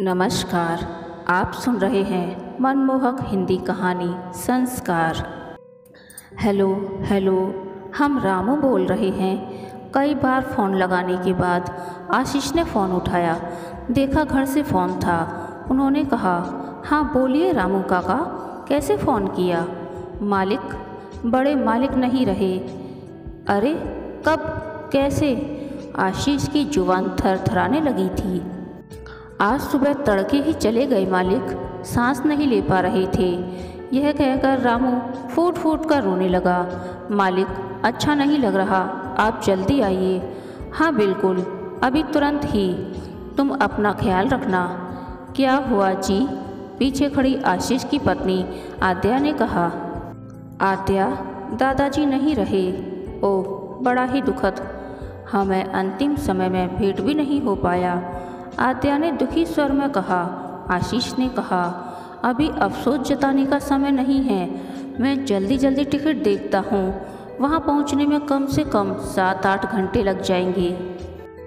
नमस्कार। आप सुन रहे हैं मनमोहक हिंदी कहानी संस्कार। हेलो हेलो, हम रामू बोल रहे हैं। कई बार फ़ोन लगाने के बाद आशीष ने फ़ोन उठाया। देखा घर से फ़ोन था। उन्होंने कहा, हाँ बोलिए रामू काका, कैसे फ़ोन किया? मालिक, बड़े मालिक नहीं रहे। अरे कब, कैसे? आशीष की जुबान थरथराने लगी थी। आज सुबह तड़के ही चले गए मालिक, सांस नहीं ले पा रहे थे। यह कहकर रामू फूट फूट कर रोने लगा। मालिक, अच्छा नहीं लग रहा, आप जल्दी आइए। हाँ बिल्कुल, अभी तुरंत ही। तुम अपना ख्याल रखना। क्या हुआ जी? पीछे खड़ी आशीष की पत्नी आद्या ने कहा। आद्या, दादाजी नहीं रहे। ओह, बड़ा ही दुखद। हमें अंतिम समय में भेंट भी नहीं हो पाया, आद्या ने दुखी स्वर में कहा। आशीष ने कहा, अभी अफसोस जताने का समय नहीं है। मैं जल्दी जल्दी टिकट देखता हूँ। वहाँ पहुँचने में कम से कम 7-8 घंटे लग जाएंगे।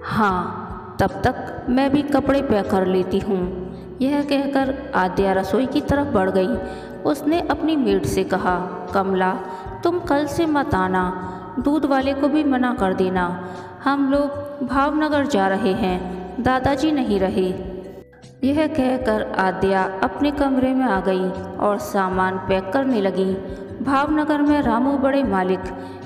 हाँ, तब तक मैं भी कपड़े पैक कर लेती हूँ। यह कहकर आद्या रसोई की तरफ बढ़ गई। उसने अपनी मेड से कहा, कमला, तुम कल से मत आना, दूध वाले को भी मना कर देना। हम लोग भावनगर जा रहे हैं, दादाजी नहीं रहे। यह कहकर आद्या अपने कमरे में आ गई और सामान पैक करने लगी। भावनगर में रामू बड़े मालिक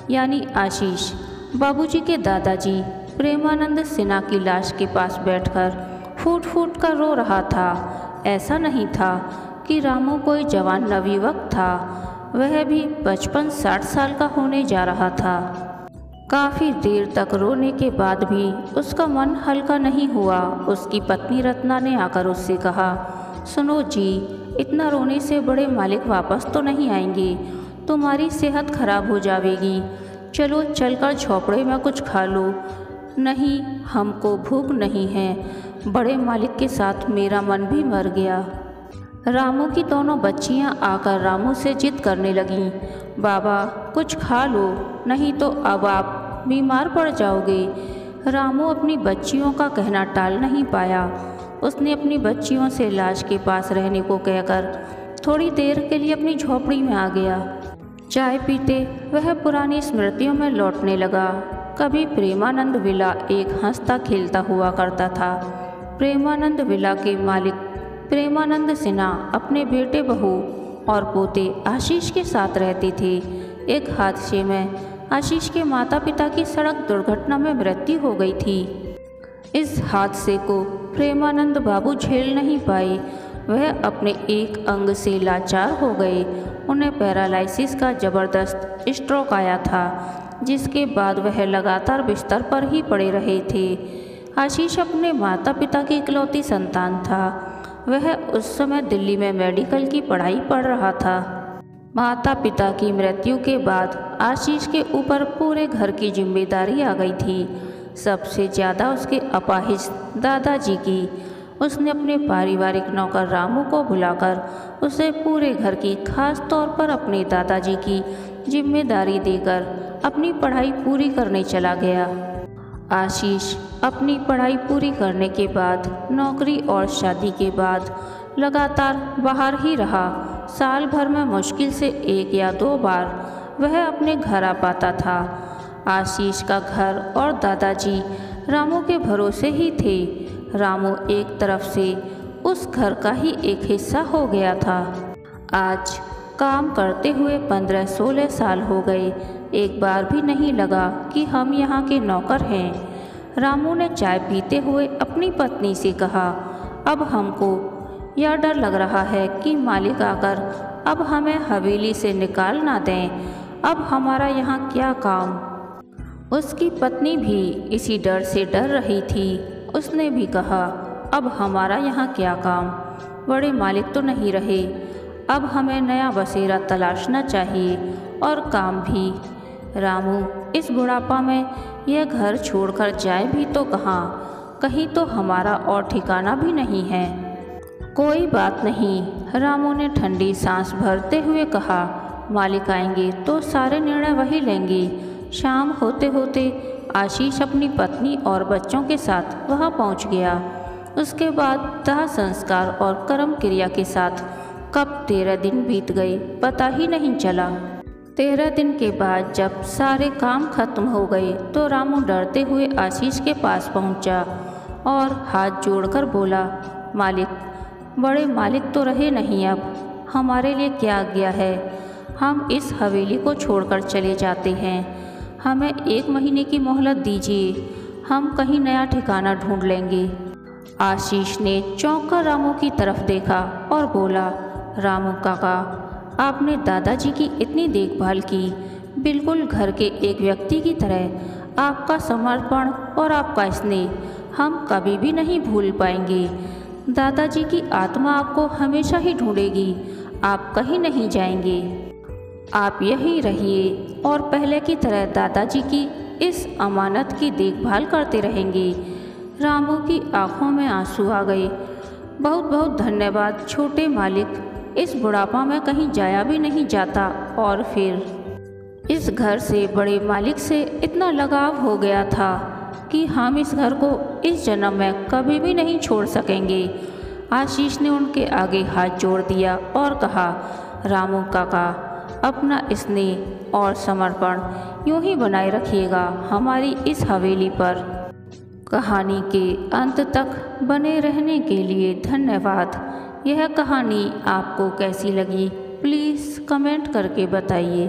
यानी आशीष बाबूजी के दादाजी प्रेमानंद सिन्हा की लाश के पास बैठकर फूट फूट कर रो रहा था। ऐसा नहीं था कि रामू कोई जवान नवयुवक था, वह भी 55-60 साल का होने जा रहा था। काफ़ी देर तक रोने के बाद भी उसका मन हल्का नहीं हुआ। उसकी पत्नी रत्ना ने आकर उससे कहा, सुनो जी, इतना रोने से बड़े मालिक वापस तो नहीं आएंगे, तुम्हारी सेहत खराब हो जाएगी। चलो चलकर झोपड़े में कुछ खा लो। नहीं, हमको भूख नहीं है। बड़े मालिक के साथ मेरा मन भी मर गया। रामू की दोनों बच्चियां आकर रामू से जिद करने लगीं, बाबा कुछ खा लो, नहीं तो अब आप बीमार पड़ जाओगे। रामू अपनी बच्चियों का कहना टाल नहीं पाया। उसने अपनी बच्चियों से लाश के पास रहने को कहकर थोड़ी देर के लिए अपनी झोपड़ी में आ गया। चाय पीते वह पुरानी स्मृतियों में लौटने लगा। कभी प्रेमानंद विला एक हंसता खेलता हुआ करता था। प्रेमानंद विला के मालिक प्रेमानंद सिन्हा अपने बेटे, बहू और पोते आशीष के साथ रहते थे। एक हादसे में आशीष के माता पिता की सड़क दुर्घटना में मृत्यु हो गई थी। इस हादसे को प्रेमानंद बाबू झेल नहीं पाए। वह अपने एक अंग से लाचार हो गए। उन्हें पैरालिसिस का ज़बरदस्त स्ट्रोक आया था, जिसके बाद वह लगातार बिस्तर पर ही पड़े रहे थे। आशीष अपने माता पिता की इकलौती संतान था। वह उस समय दिल्ली में मेडिकल की पढ़ाई पढ़ रहा था। माता पिता की मृत्यु के बाद आशीष के ऊपर पूरे घर की जिम्मेदारी आ गई थी, सबसे ज़्यादा उसके अपाहिज दादाजी की। उसने अपने पारिवारिक नौकर रामू को बुलाकर उसे पूरे घर की, खास तौर पर अपने दादाजी की जिम्मेदारी देकर अपनी पढ़ाई पूरी करने चला गया। आशीष अपनी पढ़ाई पूरी करने के बाद, नौकरी और शादी के बाद लगातार बाहर ही रहा। साल भर में मुश्किल से 1 या 2 बार वह अपने घर आ पाता था। आशीष का घर और दादाजी रामू के भरोसे ही थे। रामू एक तरफ से उस घर का ही एक हिस्सा हो गया था। आज काम करते हुए 15-16 साल हो गए। एक बार भी नहीं लगा कि हम यहाँ के नौकर हैं। रामू ने चाय पीते हुए अपनी पत्नी से कहा, अब हमको यह डर लग रहा है कि मालिक आकर अब हमें हवेली से निकाल ना दें। अब हमारा यहाँ क्या काम? उसकी पत्नी भी इसी डर से डर रही थी। उसने भी कहा, अब हमारा यहाँ क्या काम? बड़े मालिक तो नहीं रहे। अब हमें नया बसेरा तलाशना चाहिए और काम भी। रामू इस बुढ़ापा में यह घर छोड़कर जाए भी तो कहाँ? कहीं तो हमारा और ठिकाना भी नहीं है। कोई बात नहीं, रामू ने ठंडी सांस भरते हुए कहा, मालिक आएंगे तो सारे निर्णय वही लेंगे। शाम होते होते आशीष अपनी पत्नी और बच्चों के साथ वहाँ पहुँच गया। उसके बाद दाह संस्कार और कर्म क्रिया के साथ कब 13 दिन बीत गए पता ही नहीं चला। 13 दिन के बाद जब सारे काम खत्म हो गए तो रामू डरते हुए आशीष के पास पहुंचा और हाथ जोड़कर बोला, मालिक, बड़े मालिक तो रहे नहीं, अब हमारे लिए क्या आज्ञा है? हम इस हवेली को छोड़कर चले जाते हैं। हमें 1 महीने की मोहलत दीजिए, हम कहीं नया ठिकाना ढूंढ लेंगे। आशीष ने चौंक कर रामू की तरफ देखा और बोला, रामू काका, आपने दादाजी की इतनी देखभाल की, बिल्कुल घर के एक व्यक्ति की तरह। आपका समर्पण और आपका स्नेह हम कभी भी नहीं भूल पाएंगे। दादाजी की आत्मा आपको हमेशा ही ढूंढेगी, आप कहीं नहीं जाएंगे। आप यहीं रहिए और पहले की तरह दादाजी की इस अमानत की देखभाल करते रहेंगे। रामू की आंखों में आंसू आ गए। बहुत बहुत धन्यवाद छोटे मालिक, इस बुढ़ापा में कहीं जाया भी नहीं जाता और फिर इस घर से बड़े मालिक से इतना लगाव हो गया था कि हम इस घर को इस जन्म में कभी भी नहीं छोड़ सकेंगे। आशीष ने उनके आगे हाथ जोड़ दिया और कहा, रामू काका, अपना स्नेह और समर्पण यूं ही बनाए रखिएगा हमारी इस हवेली पर। कहानी के अंत तक बने रहने के लिए धन्यवाद। यह कहानी आपको कैसी लगी प्लीज़ कमेंट करके बताइए।